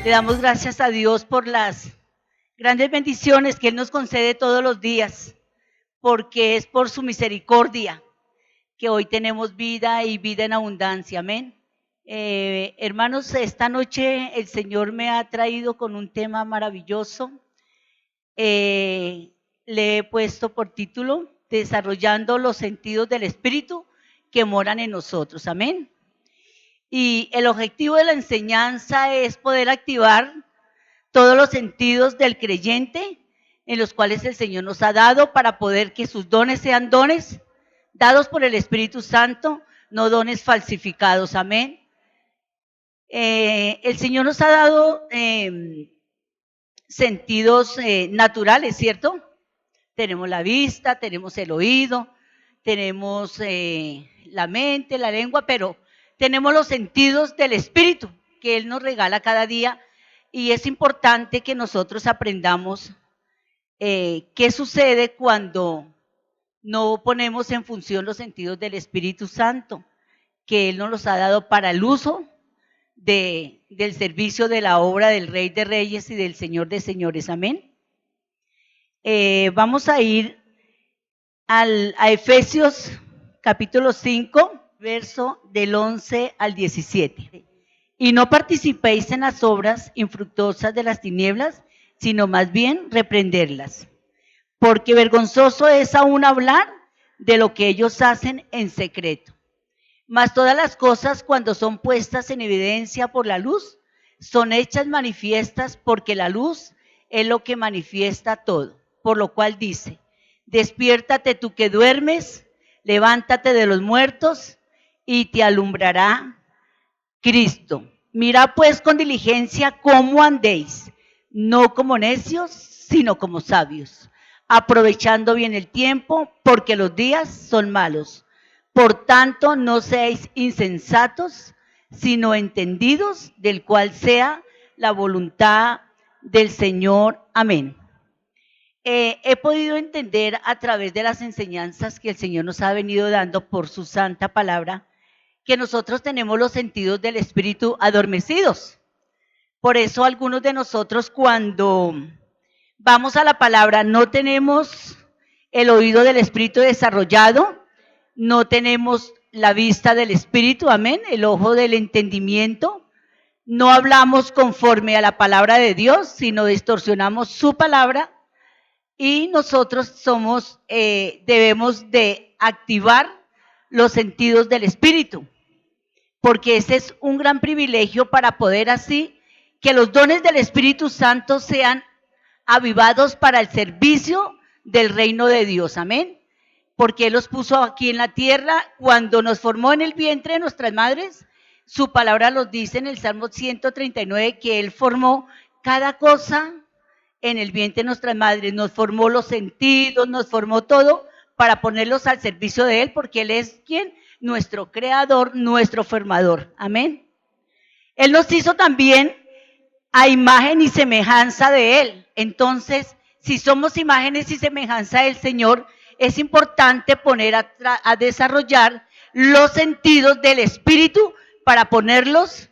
Le damos gracias a Dios por las grandes bendiciones que Él nos concede todos los días, porque es por su misericordia que hoy tenemos vida y vida en abundancia. Amén. Hermanos, esta noche el Señor me ha traído con un tema maravilloso. Le he puesto por título Desarrollando los sentidos del Espíritu que moran en nosotros. Amén. Y el objetivo de la enseñanza es poder activar todos los sentidos del creyente en los cuales el Señor nos ha dado para poder que sus dones sean dones dados por el Espíritu Santo, no dones falsificados. Amén. El Señor nos ha dado sentidos naturales, ¿cierto? Tenemos la vista, tenemos el oído, tenemos la mente, la lengua, pero tenemos los sentidos del Espíritu que Él nos regala cada día, y es importante que nosotros aprendamos qué sucede cuando no ponemos en función los sentidos del Espíritu Santo, que Él nos los ha dado para el uso del servicio de la obra del Rey de Reyes y del Señor de Señores. Amén. Vamos a ir a Efesios capítulo 5, verso del 11 al 17. Y no participéis en las obras infructuosas de las tinieblas, sino más bien reprenderlas. Porque vergonzoso es aún hablar de lo que ellos hacen en secreto. Mas todas las cosas, cuando son puestas en evidencia por la luz, son hechas manifiestas, porque la luz es lo que manifiesta todo. Por lo cual dice: despiértate tú que duermes, levántate de los muertos y te alumbrará Cristo. Mirad pues con diligencia cómo andéis, no como necios, sino como sabios, aprovechando bien el tiempo, porque los días son malos. Por tanto, no seáis insensatos, sino entendidos, del cual sea la voluntad del Señor. Amén. He podido entender a través de las enseñanzas que el Señor nos ha venido dando por su santa palabra, que nosotros tenemos los sentidos del Espíritu adormecidos. Por eso algunos de nosotros, cuando vamos a la palabra, no tenemos el oído del Espíritu desarrollado, no tenemos la vista del Espíritu, amén, el ojo del entendimiento, no hablamos conforme a la palabra de Dios, sino distorsionamos su palabra, y nosotros debemos de activar los sentidos del Espíritu, porque ese es un gran privilegio para poder así que los dones del Espíritu Santo sean avivados para el servicio del reino de Dios. Amén. Porque Él los puso aquí en la tierra cuando nos formó en el vientre de nuestras madres. Su palabra nos dice en el Salmo 139 que Él formó cada cosa en el vientre de nuestras madres. Nos formó los sentidos, nos formó todo para ponerlos al servicio de Él, porque Él es ¿quién? Nuestro creador, nuestro formador. Amén. Él nos hizo también a imagen y semejanza de Él. Entonces, si somos imágenes y semejanza del Señor, es importante poner a desarrollar los sentidos del Espíritu para ponerlos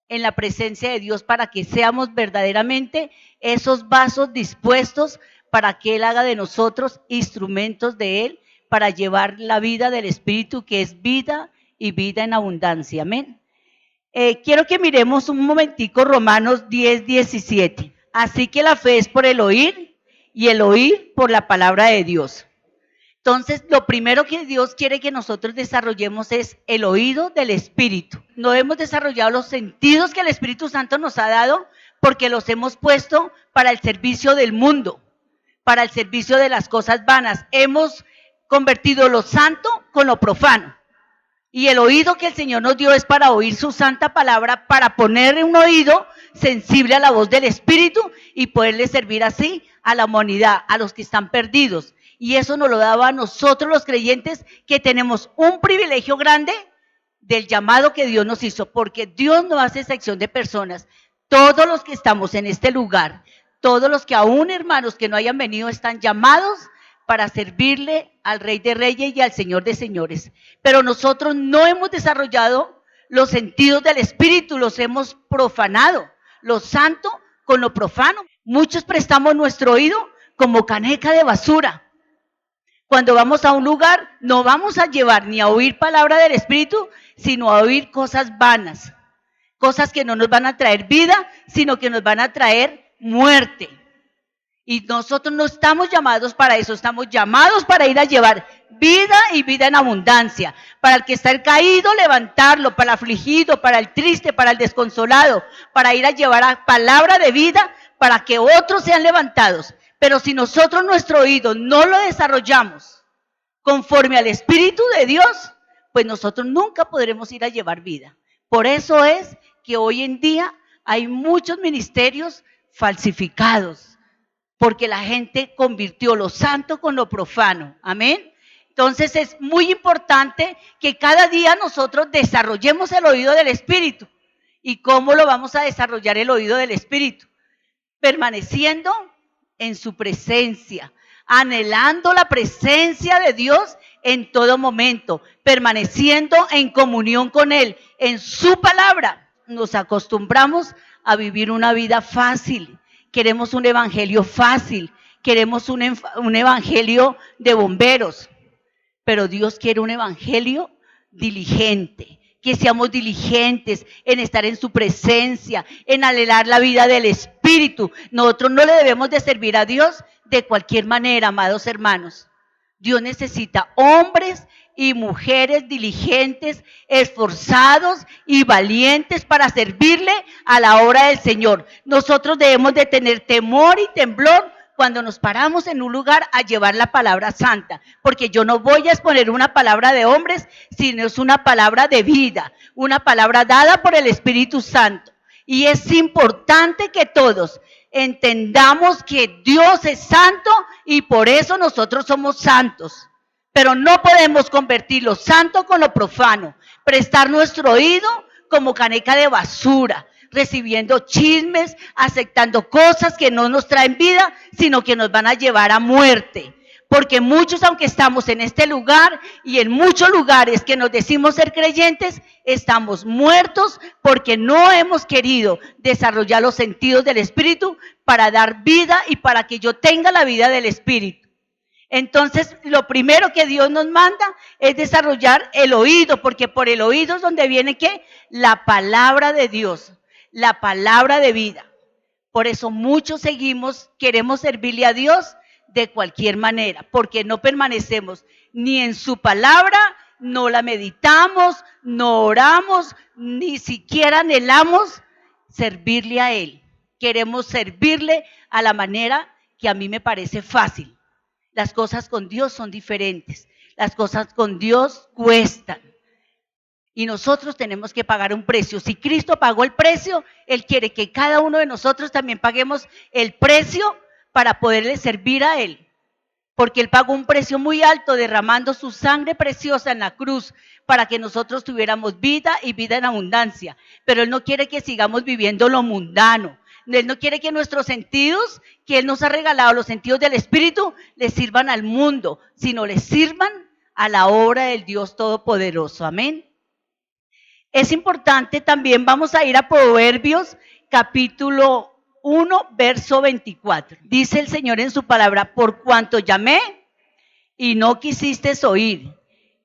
en la presencia de Dios, para que seamos verdaderamente esos vasos dispuestos para que Él haga de nosotros instrumentos de Él, para llevar la vida del Espíritu, que es vida y vida en abundancia. Amén. Quiero que miremos un momentico Romanos 10, 17. Así que la fe es por el oír, y el oír por la palabra de Dios. Entonces, lo primero que Dios quiere que nosotros desarrollemos es el oído del Espíritu. No hemos desarrollado los sentidos que el Espíritu Santo nos ha dado, porque los hemos puesto para el servicio del mundo, para el servicio de las cosas vanas. Hemos convertido lo santo con lo profano. Y el oído que el Señor nos dio es para oír su santa palabra, para poner un oído sensible a la voz del Espíritu y poderle servir así a la humanidad, a los que están perdidos. Y eso nos lo daba a nosotros los creyentes, que tenemos un privilegio grande del llamado que Dios nos hizo, porque Dios no hace excepción de personas. Todos los que estamos en este lugar, todos los que aún hermanos que no hayan venido, están llamados para servirle al Rey de Reyes y al Señor de Señores. Pero nosotros no hemos desarrollado los sentidos del Espíritu, los hemos profanado, lo santo con lo profano. Muchos prestamos nuestro oído como caneca de basura. Cuando vamos a un lugar, no vamos a llevar ni a oír palabra del Espíritu, sino a oír cosas vanas, cosas que no nos van a traer vida, sino que nos van a traer muerte. Y nosotros no estamos llamados para eso, estamos llamados para ir a llevar vida y vida en abundancia. Para el que está el caído, levantarlo, para el afligido, para el triste, para el desconsolado, para ir a llevar a palabra de vida, para que otros sean levantados. Pero si nosotros nuestro oído no lo desarrollamos conforme al Espíritu de Dios, pues nosotros nunca podremos ir a llevar vida. Por eso es que hoy en día hay muchos ministerios falsificados, porque la gente convirtió lo santo con lo profano. Amén. Entonces es muy importante que cada día nosotros desarrollemos el oído del Espíritu. ¿Y cómo lo vamos a desarrollar el oído del Espíritu? Permaneciendo en su presencia, anhelando la presencia de Dios en todo momento, permaneciendo en comunión con Él, en su palabra. Nos acostumbramos a vivir una vida fácil. Queremos un evangelio fácil, queremos un evangelio de bomberos, pero Dios quiere un evangelio diligente, que seamos diligentes en estar en su presencia, en anhelar la vida del Espíritu. Nosotros no le debemos de servir a Dios de cualquier manera, amados hermanos. Dios necesita hombres y mujeres diligentes, esforzados y valientes para servirle a la obra del Señor. Nosotros debemos de tener temor y temblor cuando nos paramos en un lugar a llevar la palabra santa, porque yo no voy a exponer una palabra de hombres, sino es una palabra de vida, una palabra dada por el Espíritu Santo. Y es importante que todos entendamos que Dios es santo y por eso nosotros somos santos. Pero no podemos convertir lo santo con lo profano, prestar nuestro oído como caneca de basura, recibiendo chismes, aceptando cosas que no nos traen vida, sino que nos van a llevar a muerte. Porque muchos, aunque estamos en este lugar y en muchos lugares que nos decimos ser creyentes, estamos muertos porque no hemos querido desarrollar los sentidos del Espíritu para dar vida y para que yo tenga la vida del Espíritu. Entonces, lo primero que Dios nos manda es desarrollar el oído, porque por el oído es donde viene, ¿qué? La palabra de Dios, la palabra de vida. Por eso muchos queremos servirle a Dios de cualquier manera, porque no permanecemos ni en su palabra, no la meditamos, no oramos, ni siquiera anhelamos servirle a Él. Queremos servirle a la manera que a mí me parece fácil. Las cosas con Dios son diferentes. Las cosas con Dios cuestan. Y nosotros tenemos que pagar un precio. Si Cristo pagó el precio, Él quiere que cada uno de nosotros también paguemos el precio para poderle servir a Él. Porque Él pagó un precio muy alto derramando su sangre preciosa en la cruz para que nosotros tuviéramos vida y vida en abundancia. Pero Él no quiere que sigamos viviendo lo mundano. Él no quiere que nuestros sentidos, que Él nos ha regalado, los sentidos del Espíritu, le sirvan al mundo, sino le sirvan a la obra del Dios Todopoderoso. Amén. Es importante también, vamos a ir a Proverbios, capítulo 1, verso 24. Dice el Señor en su palabra: por cuanto llamé y no quisiste oír,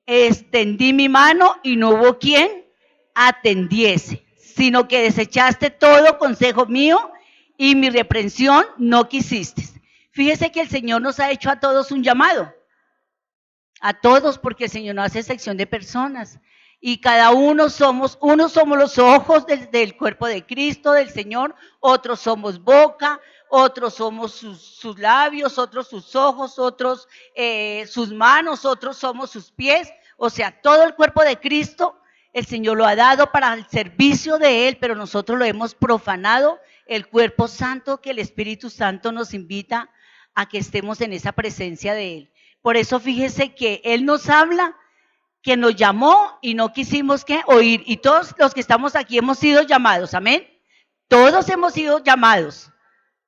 extendí mi mano y no hubo quien atendiese, sino que desechaste todo consejo mío y mi reprensión no quisiste. Fíjese que el Señor nos ha hecho a todos un llamado, a todos, porque el Señor no hace excepción de personas. Y cada uno somos los ojos del cuerpo de Cristo, del Señor, otros somos boca, otros somos sus labios, otros sus ojos, otros sus manos, otros somos sus pies. O sea, todo el cuerpo de Cristo el Señor lo ha dado para el servicio de Él, pero nosotros lo hemos profanado, el cuerpo santo que el Espíritu Santo nos invita a que estemos en esa presencia de Él. Por eso fíjese que Él nos habla, que nos llamó y no quisimos ¿qué? Oír. Y todos los que estamos aquí hemos sido llamados, amén. Todos hemos sido llamados,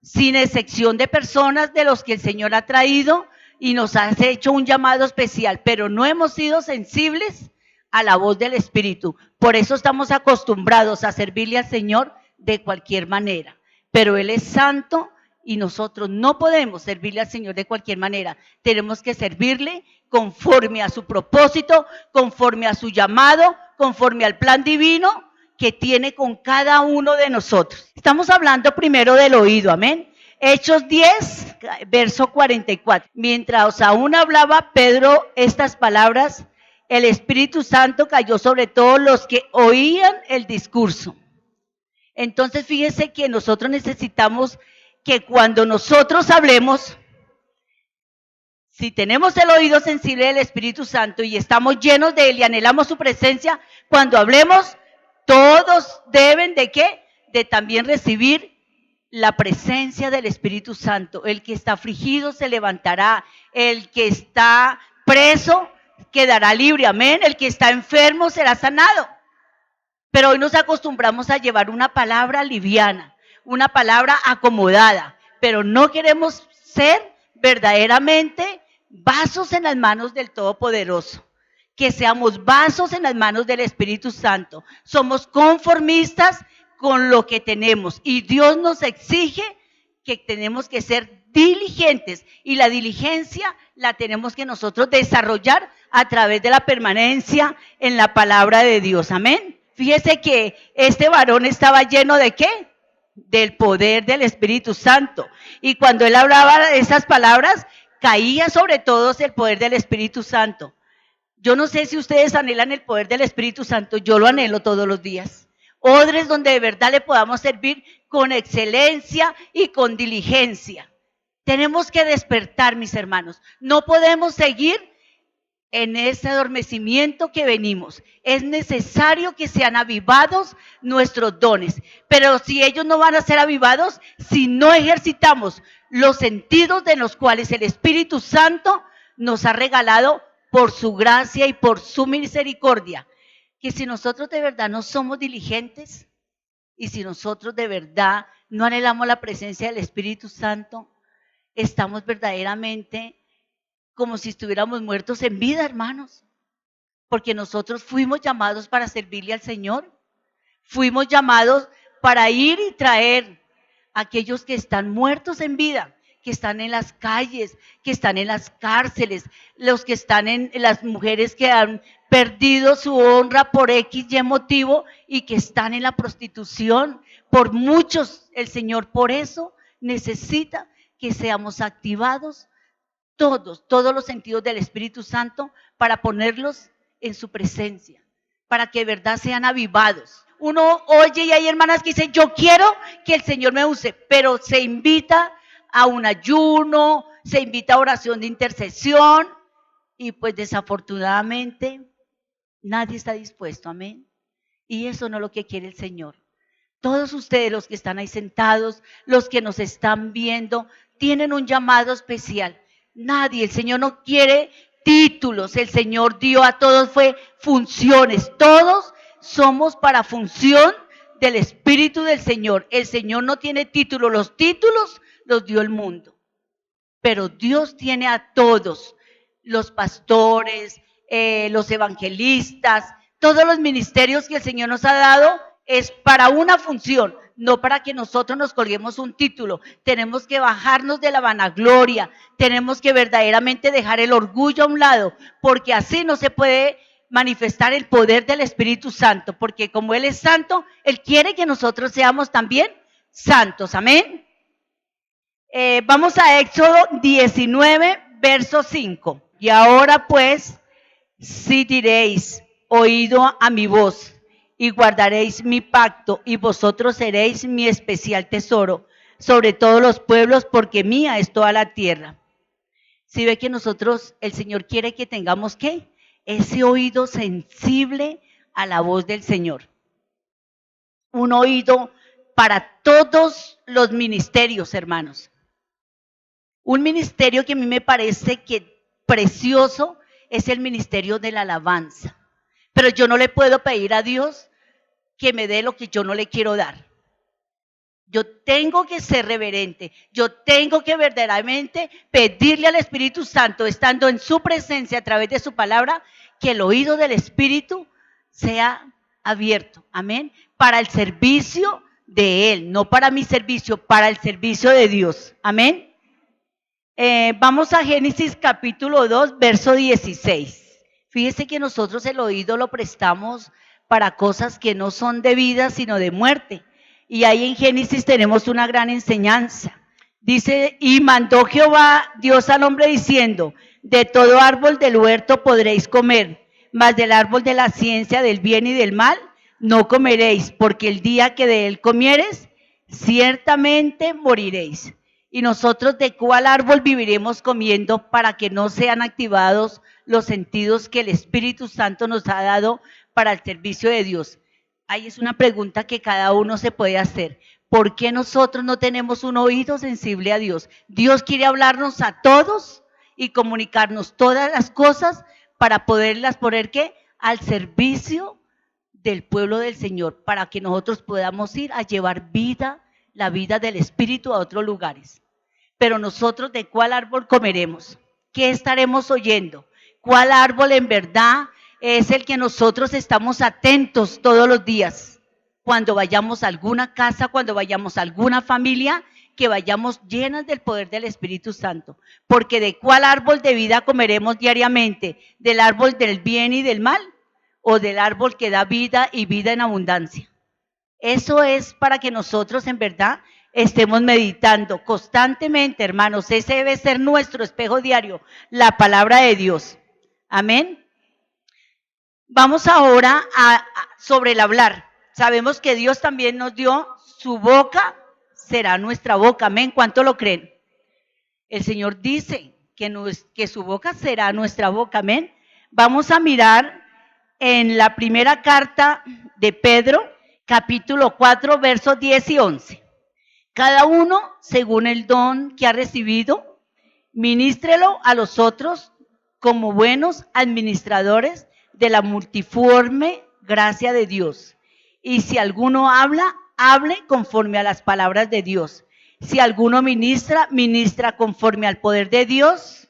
sin excepción de personas de los que el Señor ha traído y nos ha hecho un llamado especial, pero no hemos sido sensibles a la voz del Espíritu. Por eso estamos acostumbrados a servirle al Señor de cualquier manera, pero Él es santo y nosotros no podemos servirle al Señor de cualquier manera. Tenemos que servirle conforme a su propósito, conforme a su llamado, conforme al plan divino que tiene con cada uno de nosotros. Estamos hablando primero del oído, amén. Hechos 10, verso 44. Mientras aún hablaba Pedro estas palabras, el Espíritu Santo cayó sobre todos los que oían el discurso. Entonces fíjese que nosotros necesitamos que cuando nosotros hablemos, si tenemos el oído sensible del Espíritu Santo y estamos llenos de Él y anhelamos su presencia, cuando hablemos, todos deben ¿de qué? De también recibir la presencia del Espíritu Santo. El que está afligido se levantará, el que está preso quedará libre, amén. El que está enfermo será sanado. Pero hoy nos acostumbramos a llevar una palabra liviana, una palabra acomodada, pero no queremos ser verdaderamente vasos en las manos del Todopoderoso. Que seamos vasos en las manos del Espíritu Santo. Somos conformistas con lo que tenemos y Dios nos exige que tenemos que ser diligentes y la diligencia la tenemos que nosotros desarrollar a través de la permanencia en la palabra de Dios, amén. Fíjese que este varón estaba lleno ¿de qué? Del poder del Espíritu Santo, y cuando él hablaba esas palabras caía sobre todos el poder del Espíritu Santo. Yo no sé si ustedes anhelan el poder del Espíritu Santo, yo lo anhelo todos los días. Odres donde de verdad le podamos servir con excelencia y con diligencia. Tenemos que despertar, mis hermanos. No podemos seguir en ese adormecimiento que venimos. Es necesario que sean avivados nuestros dones. Pero si ellos no van a ser avivados, si no ejercitamos los sentidos de los cuales el Espíritu Santo nos ha regalado por su gracia y por su misericordia. Que si nosotros de verdad no somos diligentes y si nosotros de verdad no anhelamos la presencia del Espíritu Santo, estamos verdaderamente como si estuviéramos muertos en vida, hermanos. Porque nosotros fuimos llamados para servirle al Señor. Fuimos llamados para ir y traer a aquellos que están muertos en vida, que están en las calles, que están en las cárceles, los que están en las mujeres que han perdido su honra por X y motivo y que están en la prostitución. Por muchos, el Señor por eso necesita que seamos activados todos los sentidos del Espíritu Santo para ponerlos en su presencia, para que de verdad sean avivados. Uno oye y hay hermanas que dicen, yo quiero que el Señor me use, pero se invita a un ayuno, se invita a oración de intercesión y pues desafortunadamente nadie está dispuesto, amén. Y eso no es lo que quiere el Señor. Todos ustedes, los que están ahí sentados, los que nos están viendo, tienen un llamado especial. Nadie, el Señor no quiere títulos, el Señor dio a todos fue funciones, todos somos para función del Espíritu del Señor. El Señor no tiene títulos, los títulos los dio el mundo, pero Dios tiene a todos, los pastores, los evangelistas, todos los ministerios que el Señor nos ha dado es para una función, no para que nosotros nos colguemos un título. Tenemos que bajarnos de la vanagloria, tenemos que verdaderamente dejar el orgullo a un lado, porque así no se puede manifestar el poder del Espíritu Santo, porque como Él es santo, Él quiere que nosotros seamos también santos, amén. Vamos a Éxodo 19, verso 5. Y ahora pues, si diréis, oído a mi voz, y guardaréis mi pacto, y vosotros seréis mi especial tesoro sobre todos los pueblos, porque mía es toda la tierra. Si ve que nosotros, el Señor quiere que tengamos, ¿qué? Ese oído sensible a la voz del Señor. Un oído para todos los ministerios, hermanos. Un ministerio que a mí me parece que precioso es el ministerio de la alabanza. Pero yo no le puedo pedir a Dios que me dé lo que yo no le quiero dar. Yo tengo que ser reverente, yo tengo que verdaderamente pedirle al Espíritu Santo, estando en su presencia a través de su palabra, que el oído del Espíritu sea abierto, amén, para el servicio de Él, no para mi servicio, para el servicio de Dios. Amén. Vamos a Génesis capítulo 2, verso 16. Fíjese que nosotros el oído lo prestamos para cosas que no son de vida, sino de muerte. Y ahí en Génesis tenemos una gran enseñanza. Dice, y mandó Jehová Dios al hombre diciendo, de todo árbol del huerto podréis comer, mas del árbol de la ciencia del bien y del mal no comeréis, porque el día que de él comieres, ciertamente moriréis. Y nosotros, ¿de cuál árbol viviremos comiendo para que no sean activados los sentidos que el Espíritu Santo nos ha dado para el servicio de Dios? Ahí es una pregunta que cada uno se puede hacer. ¿Por qué nosotros no tenemos un oído sensible a Dios? Dios quiere hablarnos a todos y comunicarnos todas las cosas para poderlas poner, ¿qué? Al servicio del pueblo del Señor, para que nosotros podamos ir a llevar vida, la vida del Espíritu a otros lugares. Pero nosotros, ¿de cuál árbol comeremos? ¿Qué estaremos oyendo? ¿Cuál árbol en verdad es el que nosotros estamos atentos todos los días? Cuando vayamos a alguna casa, cuando vayamos a alguna familia, que vayamos llenas del poder del Espíritu Santo. Porque ¿de cuál árbol de vida comeremos diariamente? ¿Del árbol del bien y del mal? ¿O del árbol que da vida y vida en abundancia? Eso es para que nosotros en verdad estemos meditando constantemente, hermanos. Ese debe ser nuestro espejo diario, la palabra de Dios. Amén. Vamos ahora sobre el hablar. Sabemos que Dios también nos dio su boca, será nuestra boca. Amén. ¿Cuánto lo creen? El Señor dice que su boca será nuestra boca. Amén. Vamos a mirar en la primera carta de Pedro, capítulo 4, versos 10 y 11. Cada uno, según el don que ha recibido, ministrelo a los otros como buenos administradores de la multiforme gracia de Dios. Y si alguno habla, hable conforme a las palabras de Dios. Si alguno ministra, ministra conforme al poder de Dios,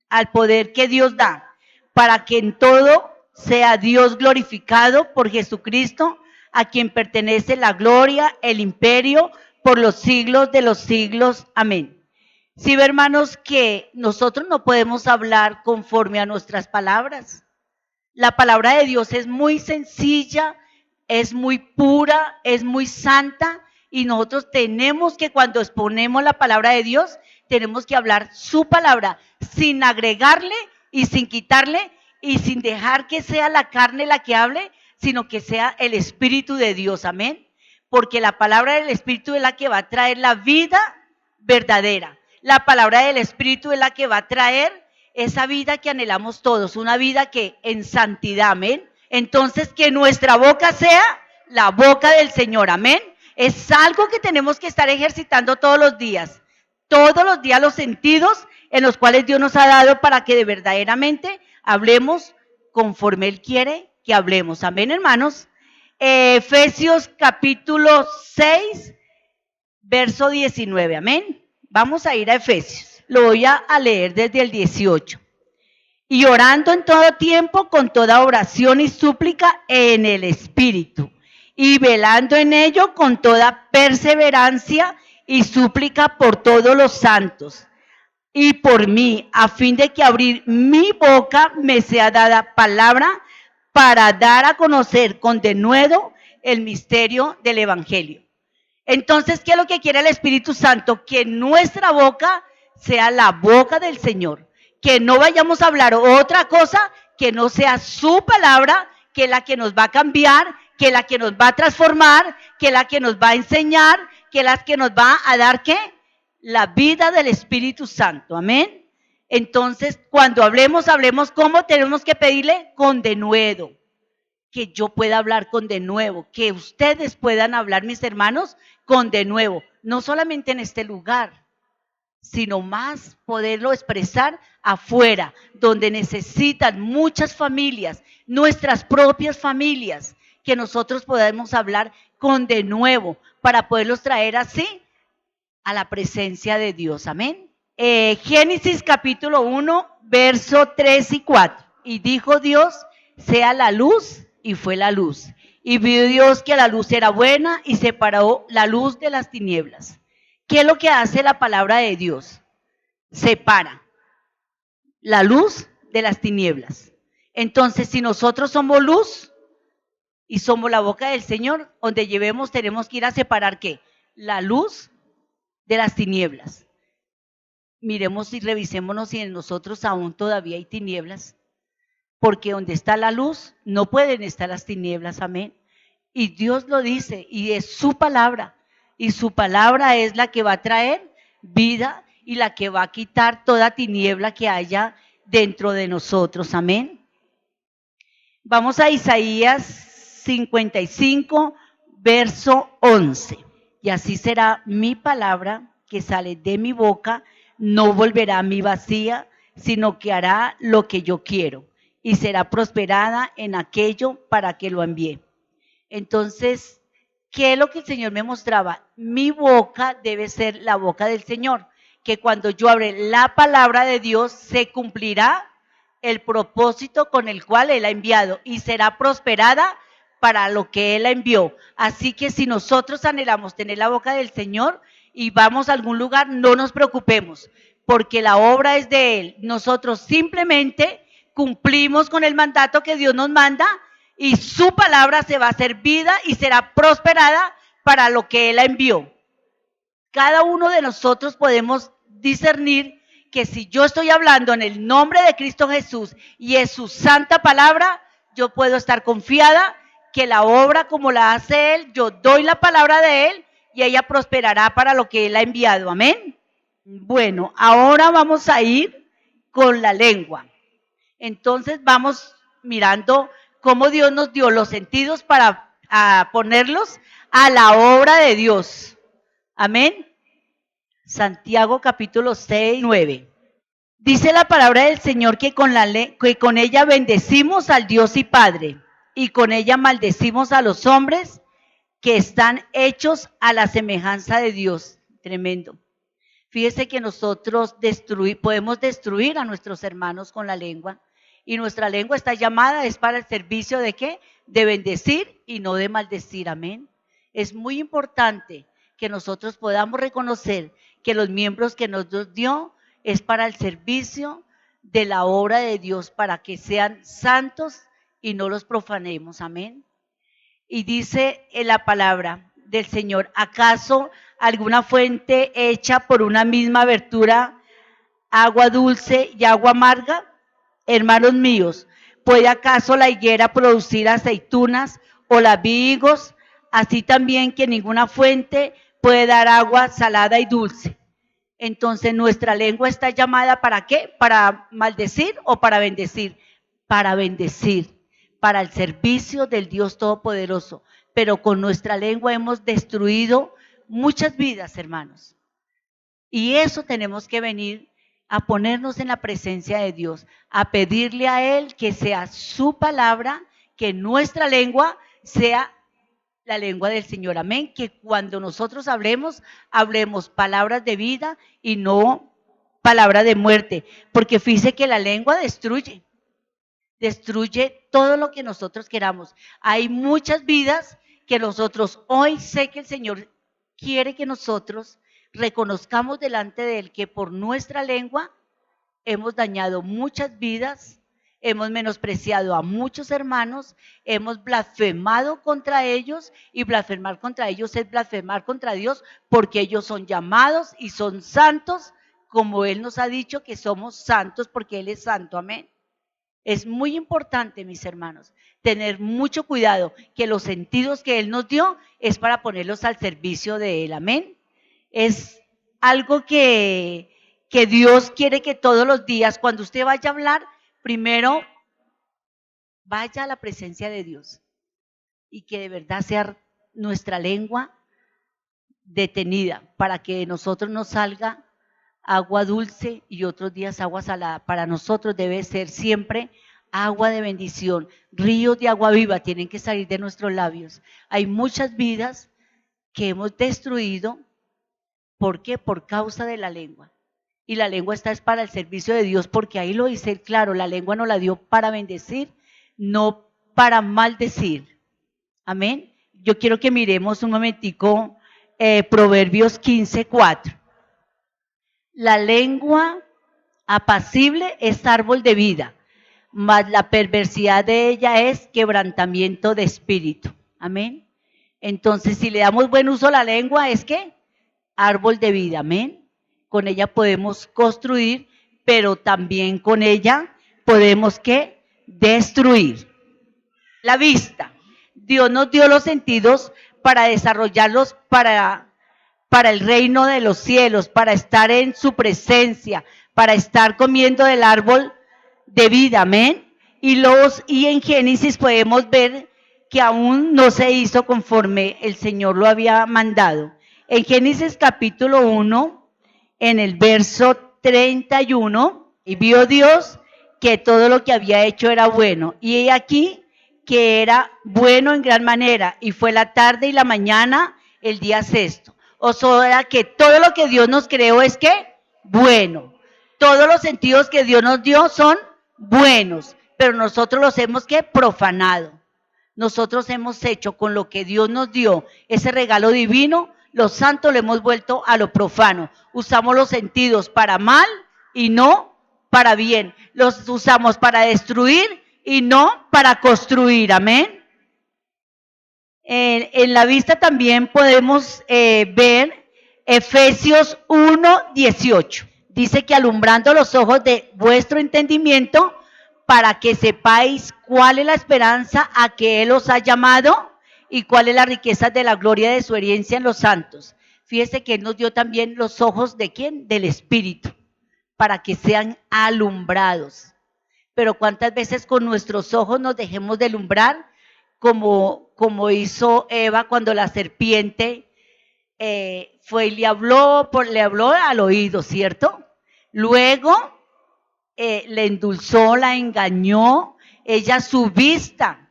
al poder que Dios da, para que en todo sea Dios glorificado por Jesucristo, a quien pertenece la gloria, el imperio, por los siglos de los siglos. Amén. Sí, hermanos, que nosotros no podemos hablar conforme a nuestras palabras. La palabra de Dios es muy sencilla, es muy pura, es muy santa, y nosotros tenemos que, cuando exponemos la palabra de Dios, tenemos que hablar su palabra, sin agregarle y sin quitarle, y sin dejar que sea la carne la que hable, sino que sea el Espíritu de Dios. Amén. Porque la palabra del Espíritu es la que va a traer la vida verdadera. La palabra del Espíritu es la que va a traer esa vida que anhelamos todos, una vida que en santidad. Amén. Entonces, que nuestra boca sea la boca del Señor. Amén. Es algo que tenemos que estar ejercitando todos los días los sentidos en los cuales Dios nos ha dado para que de verdaderamente hablemos conforme Él quiere que hablemos. Amén, hermanos. Efesios capítulo 6, verso 19. Amén. Vamos a ir a Efesios. Lo voy a leer desde el 18. Y orando en todo tiempo con toda oración y súplica en el Espíritu, y velando en ello con toda perseverancia y súplica por todos los santos y por mí, a fin de que abrir mi boca me sea dada palabra para dar a conocer con denuedo el misterio del Evangelio. Entonces, ¿qué es lo que quiere el Espíritu Santo? Que nuestra boca sea la boca del Señor, que no vayamos a hablar otra cosa que no sea su palabra, que es la que nos va a cambiar, que es la que nos va a transformar, que es la que nos va a enseñar, que es la que nos va a dar, ¿qué? La vida del Espíritu Santo. Amén. Entonces, cuando hablemos ¿cómo tenemos que pedirle? Con denuedo. Que yo pueda hablar con denuedo, que ustedes puedan hablar, mis hermanos, con denuedo. No solamente en este lugar, sino más poderlo expresar afuera, donde necesitan muchas familias, nuestras propias familias, que nosotros podamos hablar con denuedo para poderlos traer así a la presencia de Dios. Amén. Génesis capítulo 1, verso 3 y 4. Y dijo Dios, sea la luz, y fue la luz. Y vio Dios que la luz era buena y separó la luz de las tinieblas. ¿Qué es lo que hace la palabra de Dios? Separa la luz de las tinieblas. Entonces, si nosotros somos luz y somos la boca del Señor, donde llevemos tenemos que ir a separar ¿qué? La luz de las tinieblas. Miremos y revisémonos si en nosotros aún todavía hay tinieblas, porque donde está la luz no pueden estar las tinieblas, amén. Y Dios lo dice, y es su palabra, y su palabra es la que va a traer vida y la que va a quitar toda tiniebla que haya dentro de nosotros, amén. Vamos a Isaías 55, verso 11. Y así será mi palabra que sale de mi boca, no volverá a mí vacía, sino que hará lo que yo quiero y será prosperada en aquello para que lo envíe. Entonces, ¿qué es lo que el Señor me mostraba? Mi boca debe ser la boca del Señor, que cuando yo abre la palabra de Dios se cumplirá el propósito con el cual Él ha enviado y será prosperada para lo que Él la envió. Así que si nosotros anhelamos tener la boca del Señor y vamos a algún lugar, no nos preocupemos, porque la obra es de Él. Nosotros simplemente cumplimos con el mandato que Dios nos manda y su palabra se va a hacer vida y será prosperada para lo que Él la envió. Cada uno de nosotros podemos discernir que si yo estoy hablando en el nombre de Cristo Jesús y es su santa palabra, yo puedo estar confiada que la obra como la hace Él, yo doy la palabra de Él y ella prosperará para lo que Él ha enviado. Amén. Bueno, ahora vamos a ir con la lengua. Entonces vamos mirando cómo Dios nos dio los sentidos para ponerlos a la obra de Dios. Amén. Santiago capítulo 6, 9. Dice la palabra del Señor que con ella bendecimos al Dios y Padre, y con ella maldecimos a los hombres que están hechos a la semejanza de Dios. Tremendo. Fíjese que nosotros podemos destruir a nuestros hermanos con la lengua, y nuestra lengua está llamada, es para el servicio de ¿qué? De bendecir y no de maldecir. Amén. Es muy importante que nosotros podamos reconocer que los miembros que nos dio es para el servicio de la obra de Dios, para que sean santos y no los profanemos. Amén. Y dice en la palabra del Señor, ¿acaso alguna fuente hecha por una misma abertura, agua dulce y agua amarga? Hermanos míos, ¿puede acaso la higuera producir aceitunas o la vid higos? Así también que ninguna fuente puede dar agua salada y dulce. Entonces, ¿nuestra lengua está llamada para qué? ¿Para maldecir o para bendecir? Para bendecir, para el servicio del Dios Todopoderoso. Pero con nuestra lengua hemos destruido muchas vidas, hermanos. Y eso tenemos que venir a ponernos en la presencia de Dios, a pedirle a Él que sea su palabra, que nuestra lengua sea la lengua del Señor. Amén. Que cuando nosotros hablemos palabras de vida y no palabras de muerte. Porque fíjese que la lengua destruye todo lo que nosotros queramos. Hay muchas vidas que nosotros hoy sé que el Señor quiere que nosotros reconozcamos delante de Él que por nuestra lengua hemos dañado muchas vidas, hemos menospreciado a muchos hermanos, hemos blasfemado contra ellos, y blasfemar contra ellos es blasfemar contra Dios, porque ellos son llamados y son santos, como Él nos ha dicho que somos santos porque Él es santo. Amén. Es muy importante, mis hermanos, tener mucho cuidado, que los sentidos que Él nos dio es para ponerlos al servicio de Él. Amén. Es algo que Dios quiere que todos los días, cuando usted vaya a hablar, primero vaya a la presencia de Dios y que de verdad sea nuestra lengua detenida para que de nosotros nos salga agua dulce y otros días agua salada. Para nosotros debe ser siempre agua de bendición, ríos de agua viva tienen que salir de nuestros labios. Hay muchas vidas que hemos destruido. ¿Por qué? Por causa de la lengua. Y la lengua es para el servicio de Dios, porque ahí lo dice claro, la lengua nos la dio para bendecir, no para maldecir. Amén. Yo quiero que miremos un momentico Proverbios 15:4. La lengua apacible es árbol de vida, mas la perversidad de ella es quebrantamiento de espíritu. Amén. Entonces, si le damos buen uso a la lengua, es que árbol de vida. Amén. Con ella podemos construir, pero también con ella podemos ¿qué? Destruir. La vista. Dios nos dio los sentidos para desarrollarlos para el reino de los cielos, para estar en su presencia, para estar comiendo del árbol de vida, amén. Y en Génesis podemos ver que aún no se hizo conforme el Señor lo había mandado. En Génesis capítulo 1, en el verso 31, y vio Dios que todo lo que había hecho era bueno. Y he aquí que era bueno en gran manera, y fue la tarde y la mañana el día sexto. O sea que todo lo que Dios nos creó es que bueno. Todos los sentidos que Dios nos dio son buenos, pero nosotros los hemos que profanado. Nosotros hemos hecho con lo que Dios nos dio, ese regalo divino, los santos lo hemos vuelto a lo profano. Usamos los sentidos para mal y no para bien. Los usamos para destruir y no para construir. Amén. En la vista también podemos ver Efesios 1:18. Dice que alumbrando los ojos de vuestro entendimiento para que sepáis cuál es la esperanza a que Él os ha llamado y cuál es la riqueza de la gloria de su herencia en los santos. Fíjese que Él nos dio también los ojos de ¿quién? Del Espíritu, para que sean alumbrados. Pero cuántas veces con nuestros ojos nos dejemos de alumbrar, como hizo Eva cuando la serpiente fue y le habló al oído, ¿cierto? Luego le endulzó, la engañó, ella su vista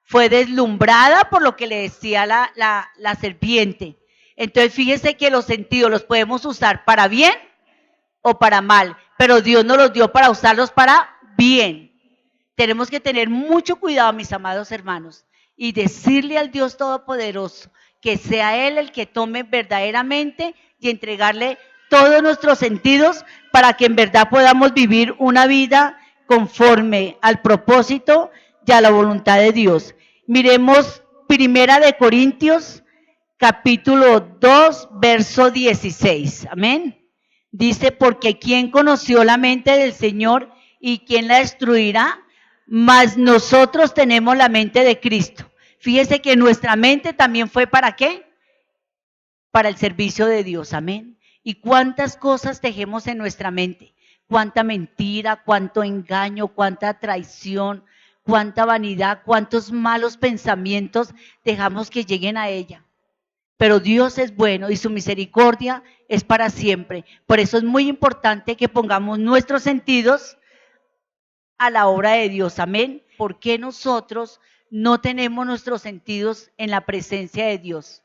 fue deslumbrada por lo que le decía la serpiente. Entonces fíjese que los sentidos los podemos usar para bien o para mal, pero Dios nos los dio para usarlos para bien. Tenemos que tener mucho cuidado, mis amados hermanos, y decirle al Dios Todopoderoso que sea Él el que tome verdaderamente y entregarle todos nuestros sentidos para que en verdad podamos vivir una vida conforme al propósito y a la voluntad de Dios. Miremos Primera de Corintios, capítulo 2, verso 16. Amén. Dice, porque ¿quién conoció la mente del Señor y quién la destruirá? Mas nosotros tenemos la mente de Cristo. Fíjese que nuestra mente también fue ¿para qué? Para el servicio de Dios, amén. ¿Y cuántas cosas tejemos en nuestra mente? Cuánta mentira, cuánto engaño, cuánta traición, cuánta vanidad, cuántos malos pensamientos dejamos que lleguen a ella. Pero Dios es bueno y su misericordia es para siempre. Por eso es muy importante que pongamos nuestros sentidos a la obra de Dios, amén. ¿Por qué nosotros no tenemos nuestros sentidos en la presencia de Dios?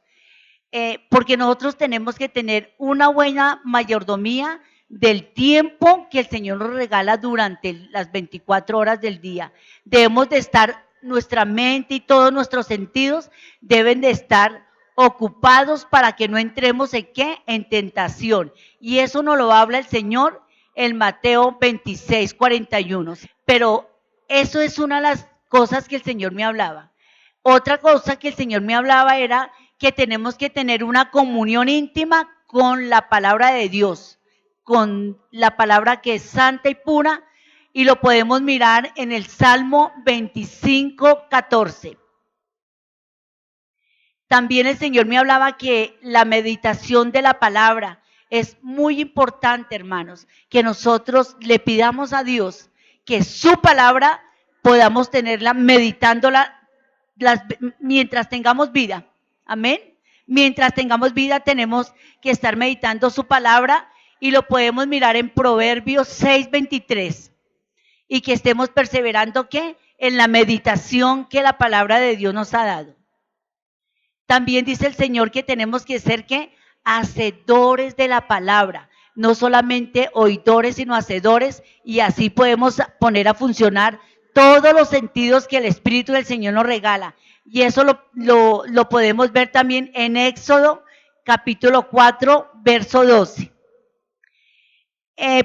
Porque nosotros tenemos que tener una buena mayordomía del tiempo que el Señor nos regala durante las 24 horas del día. Debemos de estar, nuestra mente y todos nuestros sentidos deben de estar ocupados para que no entremos en ¿qué? En tentación. Y eso nos lo habla el Señor en Mateo 26:41. Pero eso es una de las cosas que el Señor me hablaba. Otra cosa que el Señor me hablaba era que tenemos que tener una comunión íntima con la palabra de Dios, con la palabra que es santa y pura, y lo podemos mirar en el Salmo 25:14. También el Señor me hablaba que la meditación de la palabra es muy importante, hermanos, que nosotros le pidamos a Dios que su palabra podamos tenerla meditándola mientras tengamos vida. Amén. Mientras tengamos vida tenemos que estar meditando su palabra y lo podemos mirar en Proverbios 6:23. Y que estemos perseverando ¿qué? En la meditación que la palabra de Dios nos ha dado. También dice el Señor que tenemos que ser ¿qué? Hacedores de la palabra. No solamente oidores, sino hacedores. Y así podemos poner a funcionar todos los sentidos que el Espíritu del Señor nos regala. Y eso lo podemos ver también en Éxodo capítulo 4, verso 12.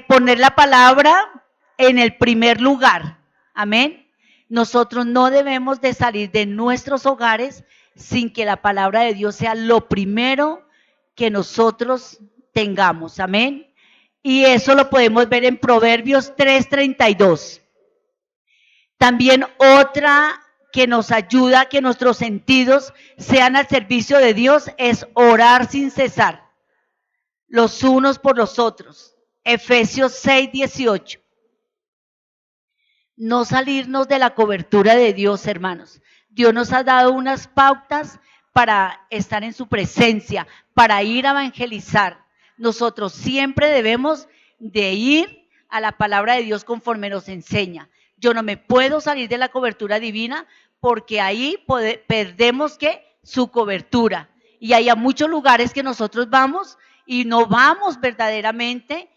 Poner la palabra en el primer lugar. Amén. Nosotros no debemos de salir de nuestros hogares sin que la palabra de Dios sea lo primero que nosotros tengamos. Amén. Y eso lo podemos ver en Proverbios 3:32. También otra que nos ayuda a que nuestros sentidos sean al servicio de Dios es orar sin cesar, los unos por los otros. Efesios 6:18. No salirnos de la cobertura de Dios, hermanos. Dios nos ha dado unas pautas para estar en su presencia, para ir a evangelizar. Nosotros siempre debemos de ir a la palabra de Dios conforme nos enseña. Yo no me puedo salir de la cobertura divina porque ahí perdemos ¿qué? Su cobertura. Y hay a muchos lugares que nosotros vamos y no vamos verdaderamente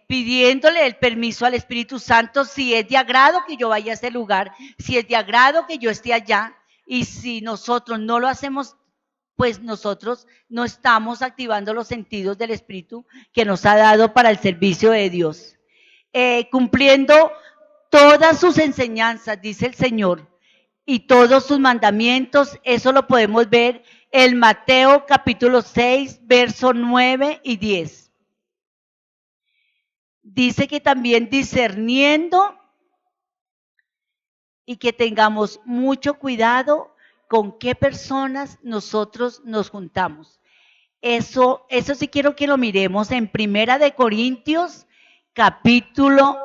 pidiéndole el permiso al Espíritu Santo si es de agrado que yo vaya a ese lugar, si es de agrado que yo esté allá, y si nosotros no lo hacemos, pues nosotros no estamos activando los sentidos del Espíritu que nos ha dado para el servicio de Dios. Cumpliendo todas sus enseñanzas, dice el Señor, y todos sus mandamientos, eso lo podemos ver en Mateo capítulo 6, versos 9 y 10. Dice que también discerniendo y que tengamos mucho cuidado con qué personas nosotros nos juntamos. Eso sí quiero que lo miremos en Primera de Corintios, capítulo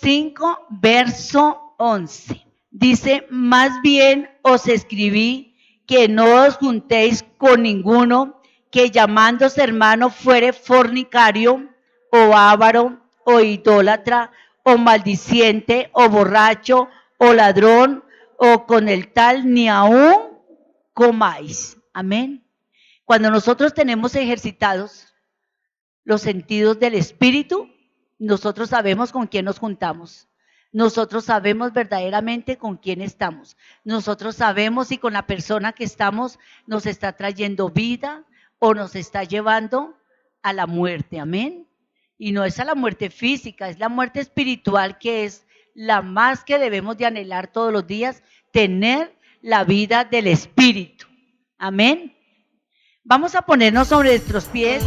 5, verso 11. Dice, más bien os escribí que no os juntéis con ninguno que llamándose hermano fuere fornicario o avaro o idólatra, o maldiciente, o borracho, o ladrón, o con el tal ni aún comáis. Amén. Cuando nosotros tenemos ejercitados los sentidos del Espíritu, nosotros sabemos con quién nos juntamos. Nosotros sabemos verdaderamente con quién estamos. Nosotros sabemos si con la persona que estamos nos está trayendo vida o nos está llevando a la muerte. Amén. Y no es a la muerte física, es la muerte espiritual, que es la más que debemos de anhelar todos los días, tener la vida del Espíritu. Amén. Vamos a ponernos sobre nuestros pies.